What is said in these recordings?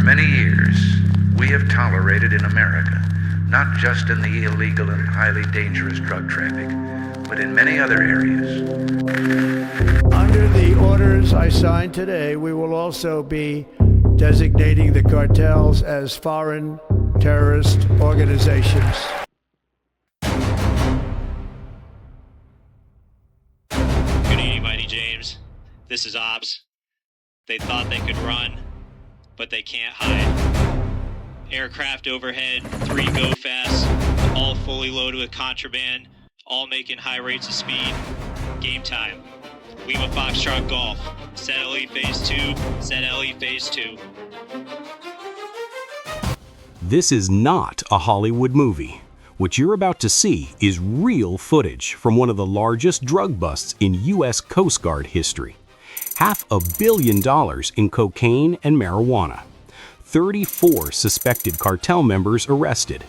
many years, we have tolerated in America, not just in the illegal and highly dangerous drug traffic, but in many other areas. Under the orders I signed today, we will also be designating the cartels as foreign terrorist organizations. Good evening, Mighty James. This is Ops. They thought they could run, but they can't hide. Aircraft overhead, 3 go fast, all fully loaded with contraband, all making high rates of speed. Game time. Lima Foxtrot Golf. Set LE Phase 2, set LE Phase 2. This is not a Hollywood movie. What you're about to see is real footage from one of the largest drug busts in U.S. Coast Guard history. $500 million in cocaine and marijuana. 34 suspected cartel members arrested.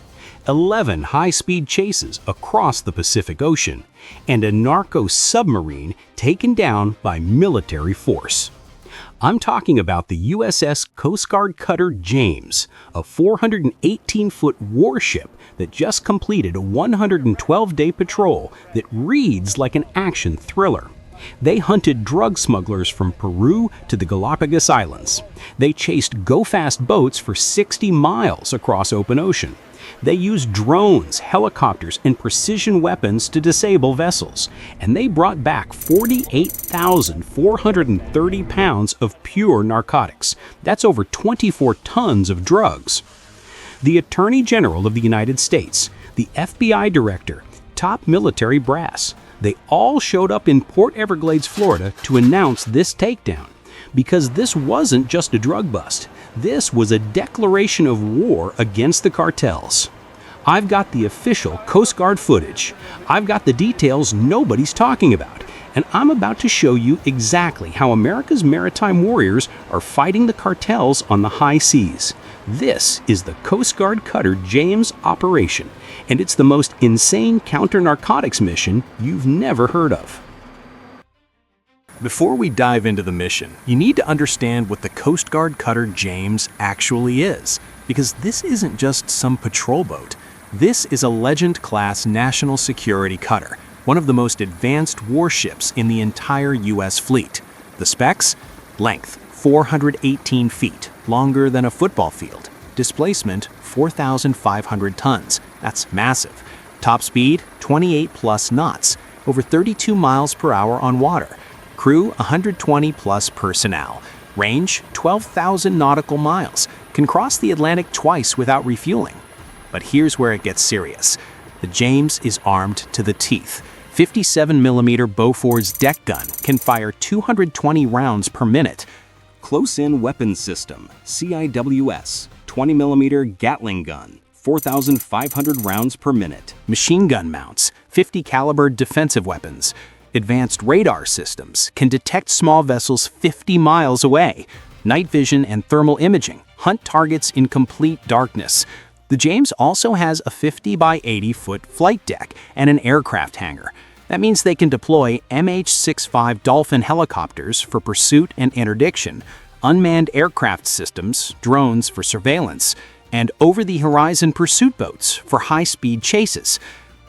11 high-speed chases across the Pacific Ocean, and a narco-submarine taken down by military force. I'm talking about the USS Coast Guard cutter James, a 418-foot warship that just completed a 112-day patrol that reads like an action thriller. They hunted drug smugglers from Peru to the Galapagos Islands. They chased go-fast boats for 60 miles across open ocean. They used drones, helicopters, and precision weapons to disable vessels, and they brought back 48,430 pounds of pure narcotics. That's over 24 tons of drugs. The Attorney General of the United States, the FBI Director, top military brass, they all showed up in Port Everglades, Florida to announce this takedown. Because this wasn't just a drug bust. This was a declaration of war against the cartels. I've got the official Coast Guard footage. I've got the details nobody's talking about. And I'm about to show you exactly how America's maritime warriors are fighting the cartels on the high seas. This is the Coast Guard cutter James operation, and it's the most insane counter-narcotics mission you've never heard of. Before we dive into the mission, you need to understand what the Coast Guard cutter James actually is, because this isn't just some patrol boat. This is a Legend-class national security cutter, one of the most advanced warships in the entire U.S. fleet. The specs? Length, 418 feet, longer than a football field. Displacement, 4,500 tons. That's massive. Top speed, 28+ knots, over 32 miles per hour on water. Crew, 120+ personnel. Range, 12,000 nautical miles. Can cross the Atlantic twice without refueling. But here's where it gets serious. The James is armed to the teeth. 57mm Bofors deck gun can fire 220 rounds per minute. Close-in weapons system, CIWS, 20mm Gatling gun, 4,500 rounds per minute. Machine gun mounts, 50 caliber defensive weapons. Advanced radar systems can detect small vessels 50 miles away. Night vision and thermal imaging hunt targets in complete darkness. The James also has a 50 by 80 foot flight deck and an aircraft hangar. That means they can deploy MH-65 Dolphin helicopters for pursuit and interdiction, unmanned aircraft systems, drones for surveillance, and over-the-horizon pursuit boats for high-speed chases.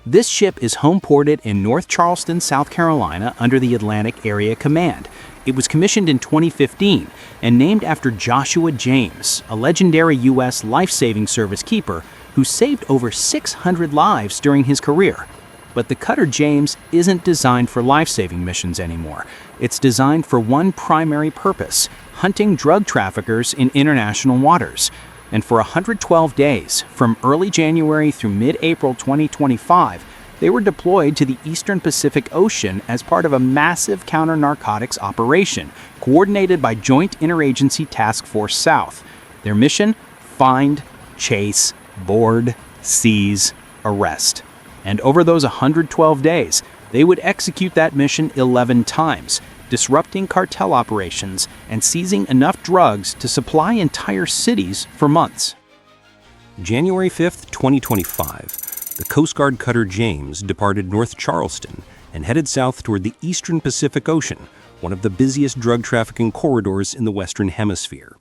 This ship is home-ported in North Charleston, South Carolina under the Atlantic Area Command. It was commissioned in 2015 and named after Joshua James, a legendary U.S. life-saving service keeper who saved over 600 lives during his career. But the cutter James isn't designed for life-saving missions anymore. It's designed for one primary purpose: hunting drug traffickers in international waters. And for 112 days, from early January through mid-April 2025, they were deployed to the Eastern Pacific Ocean as part of a massive counter-narcotics operation, coordinated by Joint Interagency Task Force South. Their mission? Find, chase, board, seize, arrest. And over those 112 days, they would execute that mission 11 times, disrupting cartel operations and seizing enough drugs to supply entire cities for months. January 5th, 2025, the Coast Guard cutter James departed North Charleston and headed south toward the Eastern Pacific Ocean, one of the busiest drug trafficking corridors in the Western Hemisphere.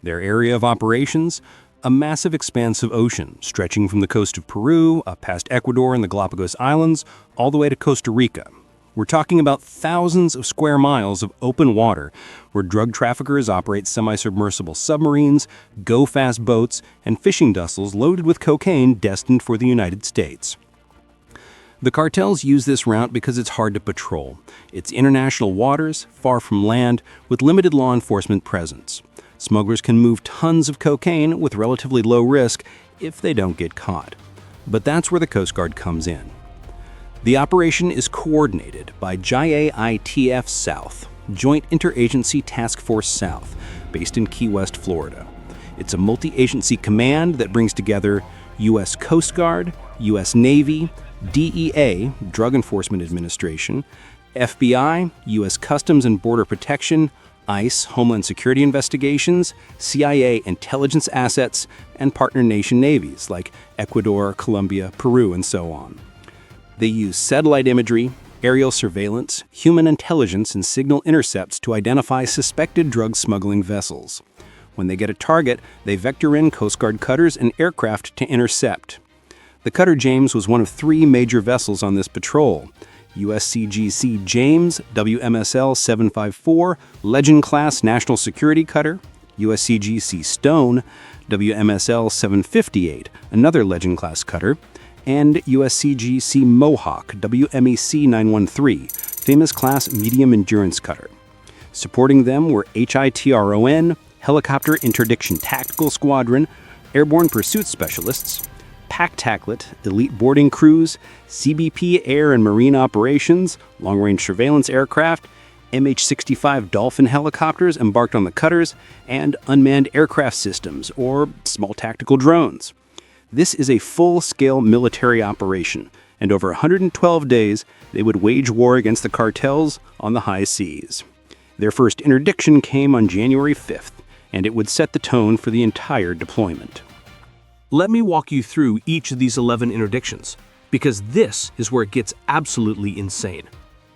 Their area of operations? A massive expanse of ocean, stretching from the coast of Peru, up past Ecuador and the Galapagos Islands, all the way to Costa Rica. We're talking about thousands of square miles of open water where drug traffickers operate semi-submersible submarines, go-fast boats, and fishing vessels loaded with cocaine destined for the United States. The cartels use this route because it's hard to patrol. It's international waters, far from land, with limited law enforcement presence. Smugglers can move tons of cocaine with relatively low risk if they don't get caught. But that's where the Coast Guard comes in. The operation is coordinated by JITF South, Joint Interagency Task Force South, based in Key West, Florida. It's a multi-agency command that brings together U.S. Coast Guard, U.S. Navy, DEA, Drug Enforcement Administration, FBI, U.S. Customs and Border Protection, ICE, Homeland Security Investigations, CIA intelligence assets, and partner nation navies like Ecuador, Colombia, Peru, and so on. They use satellite imagery, aerial surveillance, human intelligence, and signal intercepts to identify suspected drug smuggling vessels. When they get a target, they vector in Coast Guard cutters and aircraft to intercept. The cutter James was one of 3 major vessels on this patrol. USCGC James, WMSL 754, Legend-class National Security Cutter, USCGC Stone, WMSL 758, another Legend-class cutter, and USCGC Mohawk, WMEC 913, famous class medium endurance cutter. Supporting them were HITRON, Helicopter Interdiction Tactical Squadron, Airborne Pursuit Specialists, PAC-TACLET, Elite Boarding Crews, CBP Air and Marine Operations, Long-Range Surveillance Aircraft, MH-65 Dolphin helicopters embarked on the cutters, and unmanned aircraft systems, or small tactical drones. This is a full-scale military operation, and over 112 days, they would wage war against the cartels on the high seas. Their first interdiction came on January 5th, and it would set the tone for the entire deployment. Let me walk you through each of these 11 interdictions, because this is where it gets absolutely insane.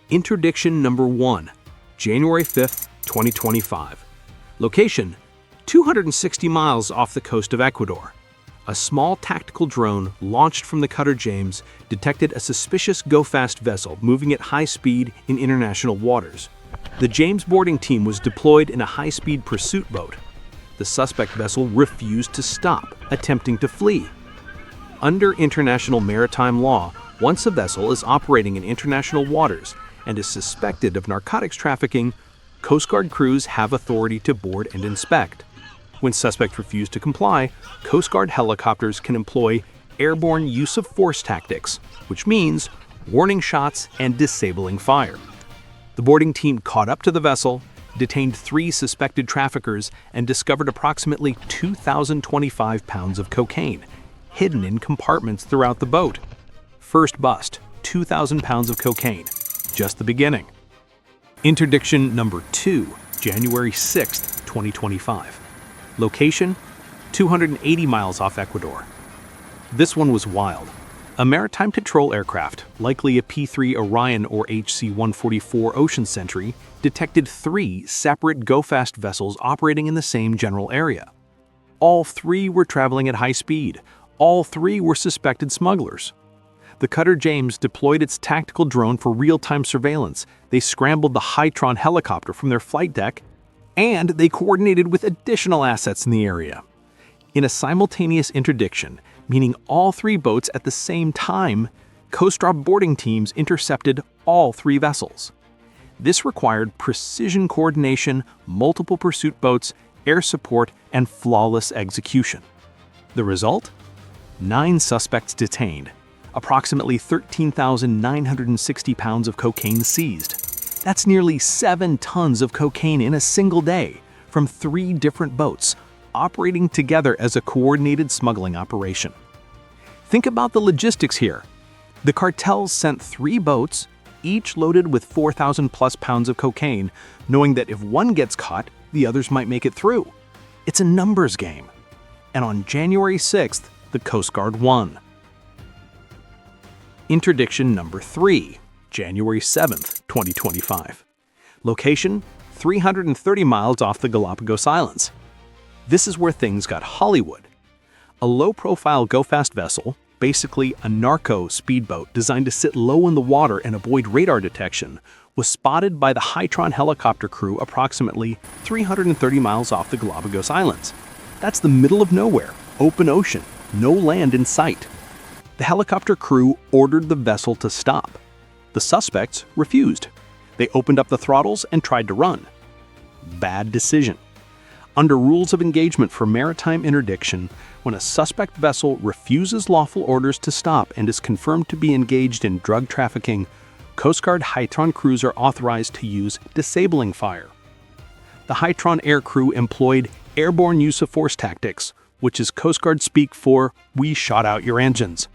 Interdiction number 1, January 5th, 2025. Location, 260 miles off the coast of Ecuador. A small tactical drone launched from the cutter James detected a suspicious go-fast vessel moving at high speed in international waters. The James boarding team was deployed in a high-speed pursuit boat. The suspect vessel refused to stop, attempting to flee. Under international maritime law, once a vessel is operating in international waters and is suspected of narcotics trafficking, Coast Guard crews have authority to board and inspect. When suspects refuse to comply, Coast Guard helicopters can employ airborne use of force tactics, which means warning shots and disabling fire. The boarding team caught up to the vessel, detained 3 suspected traffickers, and discovered approximately 2,025 pounds of cocaine, hidden in compartments throughout the boat. First bust, 2,000 pounds of cocaine. Just the beginning. Interdiction number 2, January 6th, 2025. Location, 280 miles off Ecuador. This one was wild. A maritime patrol aircraft, likely a P-3 Orion or HC-144 Ocean Sentry, detected 3 separate go-fast vessels operating in the same general area. All 3 were traveling at high speed. All 3 were suspected smugglers. The cutter James deployed its tactical drone for real-time surveillance. They scrambled the Hytron helicopter from their flight deck, and they coordinated with additional assets in the area. In a simultaneous interdiction, meaning all 3 boats at the same time, Coast Guard boarding teams intercepted all 3 vessels. This required precision coordination, multiple pursuit boats, air support, and flawless execution. The result? 9 suspects detained, approximately 13,960 pounds of cocaine seized. That's nearly 7 tons of cocaine in a single day from 3 different boats, operating together as a coordinated smuggling operation. Think about the logistics here. The cartels sent 3 boats, each loaded with 4,000 plus pounds of cocaine, knowing that if one gets caught, the others might make it through. It's a numbers game. And on January 6th, the Coast Guard won. Interdiction number 3, January 7th, 2025. Location, 330 miles off the Galapagos Islands. This is where things got Hollywood. A low-profile go-fast vessel, basically a narco speedboat designed to sit low in the water and avoid radar detection, was spotted by the Hytron helicopter crew approximately 330 miles off the Galapagos Islands. That's the middle of nowhere, open ocean, no land in sight. The helicopter crew ordered the vessel to stop. The suspects refused. They opened up the throttles and tried to run. Bad decision. Under rules of engagement for maritime interdiction, when a suspect vessel refuses lawful orders to stop and is confirmed to be engaged in drug trafficking, Coast Guard Hytron crews are authorized to use disabling fire. The Hytron air crew employed airborne use of force tactics, which is Coast Guard speak for "we shot out your engines."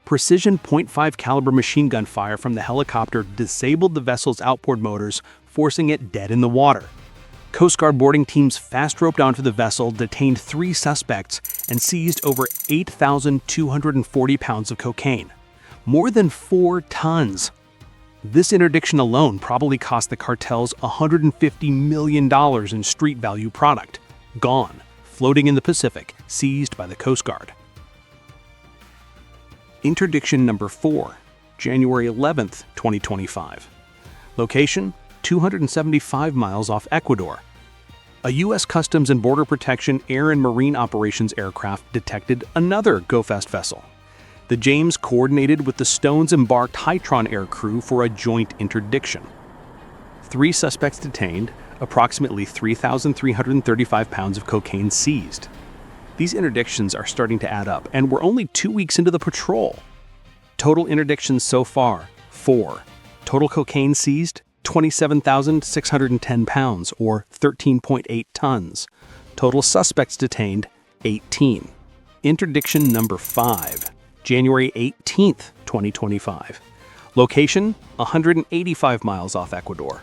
Precision .5 caliber machine gun fire from the helicopter disabled the vessel's outboard motors, forcing it dead in the water. Coast Guard boarding teams fast roped onto the vessel, detained 3 suspects, and seized over 8,240 pounds of cocaine. More than 4 tons. This interdiction alone probably cost the cartels $150 million in street value product. Gone, floating in the Pacific, seized by the Coast Guard. Interdiction number 4, January 11th, 2025. Location, 275 miles off Ecuador. A U.S. Customs and Border Protection Air and Marine Operations aircraft detected another go-fast vessel. The James coordinated with the Stones-embarked Hytron air crew for a joint interdiction. 3 suspects detained, approximately 3,335 pounds of cocaine seized. These interdictions are starting to add up, and we're only 2 weeks into the patrol. Total interdictions so far, 4. Total cocaine seized, 27,610 pounds, or 13.8 tons. Total suspects detained, 18. Interdiction number 5, January 18th, 2025. Location, 185 miles off Ecuador.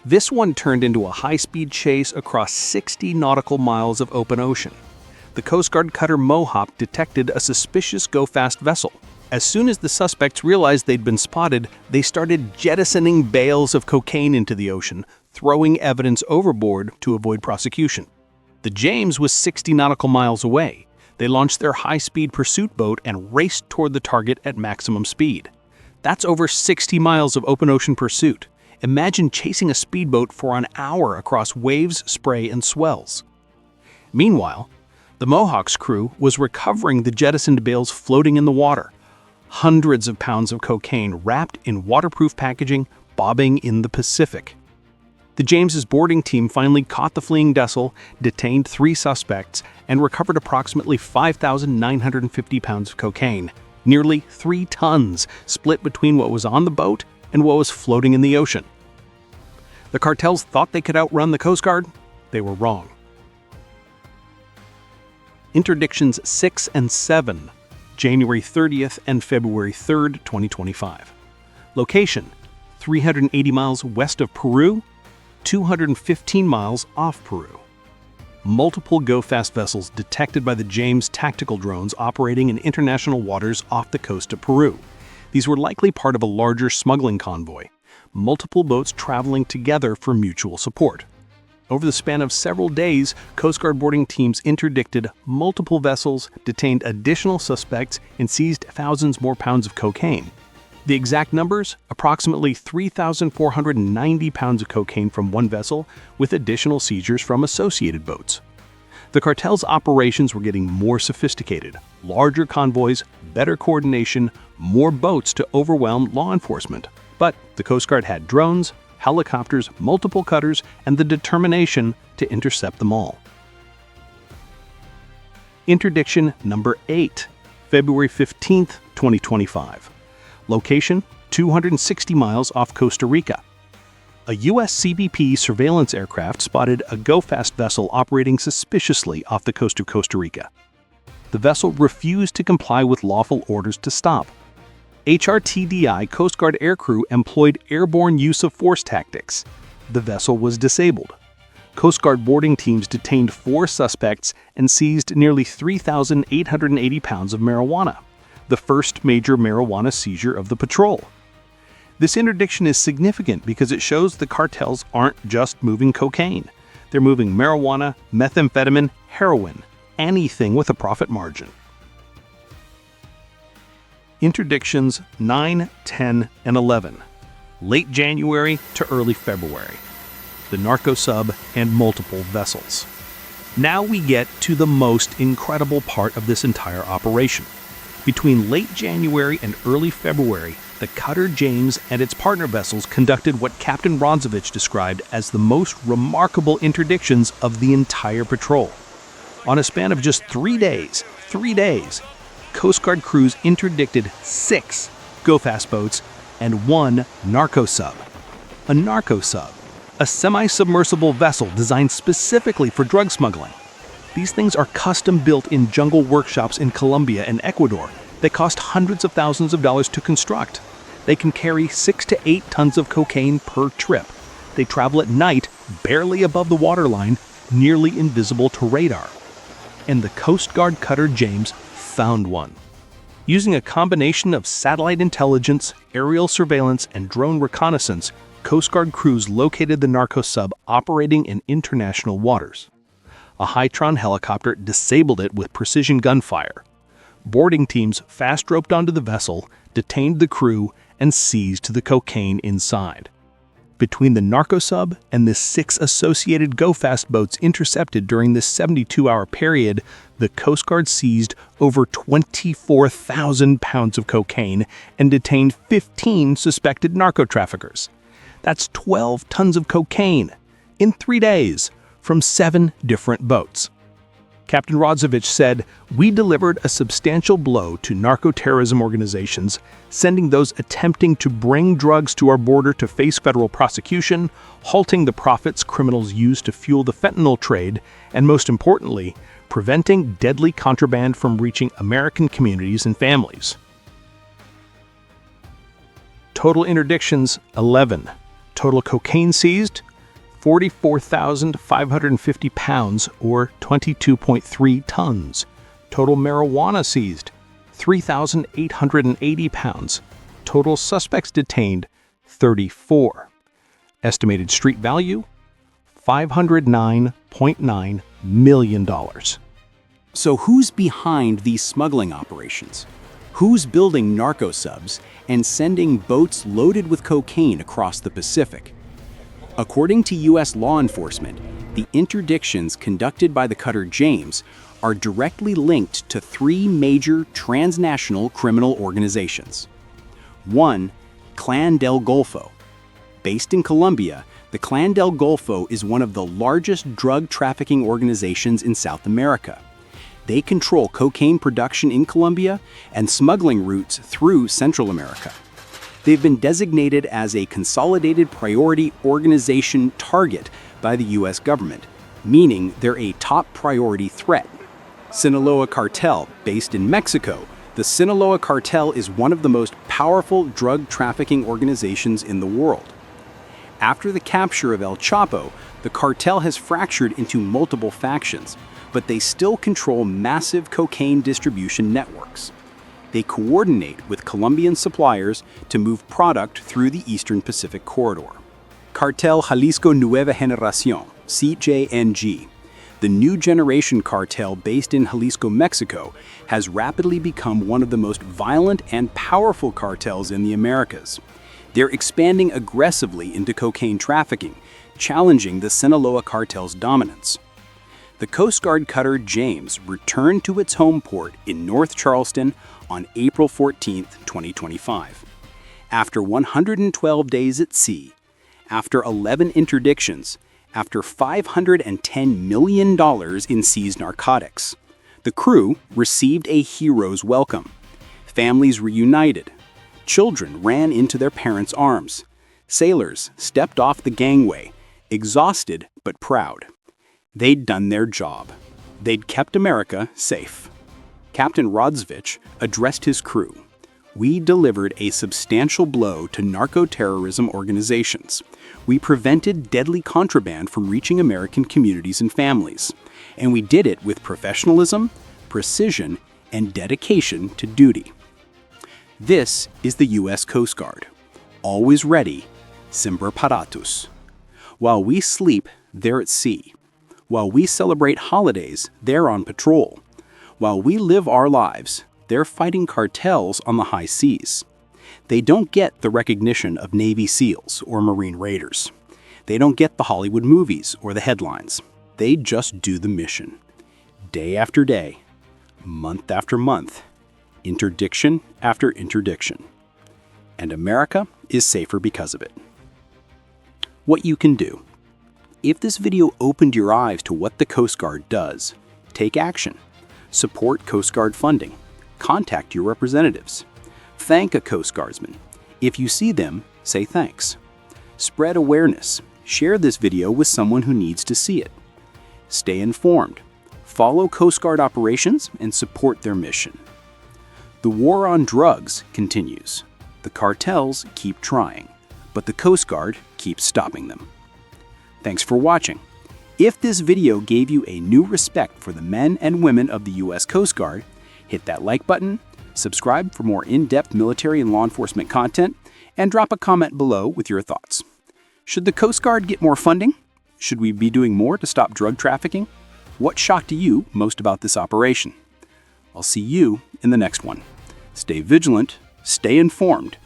This one turned into a high-speed chase across 60 nautical miles of open ocean. The Coast Guard cutter Mohawk detected a suspicious go-fast vessel. As soon as the suspects realized they'd been spotted, they started jettisoning bales of cocaine into the ocean, throwing evidence overboard to avoid prosecution. The James was 60 nautical miles away. They launched their high-speed pursuit boat and raced toward the target at maximum speed. That's over 60 miles of open ocean pursuit. Imagine chasing a speedboat for an hour across waves, spray, and swells. Meanwhile, the Mohawk's crew was recovering the jettisoned bales floating in the water. Hundreds of pounds of cocaine wrapped in waterproof packaging, bobbing in the Pacific. The James's boarding team finally caught the fleeing vessel, detained 3 suspects, and recovered approximately 5,950 pounds of cocaine, nearly 3 tons, split between what was on the boat and what was floating in the ocean. The cartels thought they could outrun the Coast Guard. They were wrong. Interdictions 6 and 7, January 30th and February 3rd, 2025. Location, 380 miles west of Peru, 215 miles off Peru. Multiple go-fast vessels detected by the James tactical drones operating in international waters off the coast of Peru. These were likely part of a larger smuggling convoy, multiple boats traveling together for mutual support. Over the span of several days, Coast Guard boarding teams interdicted multiple vessels, detained additional suspects, and seized thousands more pounds of cocaine. The exact numbers? Approximately 3,490 pounds of cocaine from one vessel, with additional seizures from associated boats. The cartel's operations were getting more sophisticated. Larger convoys, better coordination, more boats to overwhelm law enforcement. But the Coast Guard had drones, helicopters, multiple cutters, and the determination to intercept them all. Interdiction number 8, February 15th, 2025. Location, 260 miles off Costa Rica. A USCGC surveillance aircraft spotted a go-fast vessel operating suspiciously off the coast of Costa Rica. The vessel refused to comply with lawful orders to stop. HRTDI Coast Guard aircrew employed airborne use of force tactics. The vessel was disabled. Coast Guard boarding teams detained 4 suspects and seized nearly 3,880 pounds of marijuana, the first major marijuana seizure of the patrol. This interdiction is significant because it shows the cartels aren't just moving cocaine. They're moving marijuana, methamphetamine, heroin, anything with a profit margin. Interdictions 9, 10, and 11. Late January to early February. The narco-sub and multiple vessels. Now we get to the most incredible part of this entire operation. Between late January and early February, the cutter James and its partner vessels conducted what Captain Rodzovich described as the most remarkable interdictions of the entire patrol. On a span of just 3 days, Coast Guard crews interdicted 6 go-fast boats and 1 narco-sub. A narco-sub, a semi-submersible vessel designed specifically for drug smuggling. These things are custom-built in jungle workshops in Colombia and Ecuador that cost hundreds of thousands of dollars to construct. They can carry 6 to 8 tons of cocaine per trip. They travel at night, barely above the waterline, nearly invisible to radar. And the Coast Guard cutter James found one. Using a combination of satellite intelligence, aerial surveillance, and drone reconnaissance, Coast Guard crews located the narco-sub operating in international waters. A Hytron helicopter disabled it with precision gunfire. Boarding teams fast-roped onto the vessel, detained the crew, and seized the cocaine inside. Between the narco-sub and the 6 associated go-fast boats intercepted during this 72-hour period, the Coast Guard seized over 24,000 pounds of cocaine and detained 15 suspected narco-traffickers. That's 12 tons of cocaine in 3 days from 7 different boats. Captain Rodzovich said, "We delivered a substantial blow to narco-terrorism organizations, sending those attempting to bring drugs to our border to face federal prosecution, halting the profits criminals use to fuel the fentanyl trade, and most importantly, preventing deadly contraband from reaching American communities and families." Total interdictions, 11. Total cocaine seized, 44,550 pounds, or 22.3 tons. Total marijuana seized, 3,880 pounds. Total suspects detained, 34. Estimated street value, $509.9 million. So who's behind these smuggling operations? Who's building narco-subs and sending boats loaded with cocaine across the Pacific? According to U.S. law enforcement, the interdictions conducted by the cutter James are directly linked to 3 major transnational criminal organizations. 1. Clan del Golfo. Based in Colombia, the Clan del Golfo is one of the largest drug trafficking organizations in South America. They control cocaine production in Colombia and smuggling routes through Central America. They've been designated as a Consolidated Priority Organization target by the U.S. government, meaning they're a top priority threat. Sinaloa Cartel, based in Mexico, the Sinaloa Cartel is one of the most powerful drug trafficking organizations in the world. After the capture of El Chapo, the cartel has fractured into multiple factions, but they still control massive cocaine distribution networks. They coordinate with Colombian suppliers to move product through the Eastern Pacific Corridor. Cartel Jalisco Nueva Generación, CJNG, the new generation cartel based in Jalisco, Mexico, has rapidly become one of the most violent and powerful cartels in the Americas. They're expanding aggressively into cocaine trafficking, challenging the Sinaloa cartel's dominance. The Coast Guard cutter James returned to its home port in North Charleston on April 14, 2025. After 112 days at sea, after 11 interdictions, after $510 million in seized narcotics, the crew received a hero's welcome. Families reunited. Children ran into their parents' arms. Sailors stepped off the gangway, exhausted but proud. They'd done their job. They'd kept America safe. Captain Rodzovich addressed his crew. We delivered a substantial blow to narco-terrorism organizations. We prevented deadly contraband from reaching American communities and families. And we did it with professionalism, precision, and dedication to duty. This is the U.S. Coast Guard. Always ready, Semper Paratus. While we sleep, they're at sea. While we celebrate holidays, they're on patrol. While we live our lives, they're fighting cartels on the high seas. They don't get the recognition of Navy SEALs or Marine Raiders. They don't get the Hollywood movies or the headlines. They just do the mission. Day after day, month after month, interdiction after interdiction. And America is safer because of it. What you can do. If this video opened your eyes to what the Coast Guard does, take action. Support Coast Guard funding. Contact your representatives. Thank a Coast Guardsman. If you see them, say thanks. Spread awareness. Share this video with someone who needs to see it. Stay informed. Follow Coast Guard operations and support their mission. The war on drugs continues. The cartels keep trying, but the Coast Guard keeps stopping them. Thanks for watching. If this video gave you a new respect for the men and women of the U.S. Coast Guard, hit that like button, subscribe for more in-depth military and law enforcement content, and drop a comment below with your thoughts. Should the Coast Guard get more funding? Should we be doing more to stop drug trafficking? What shocked you most about this operation? I'll see you in the next one. Stay vigilant, stay informed,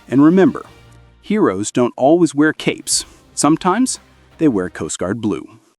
and remember, heroes don't always wear capes. Sometimes they wear Coast Guard blue.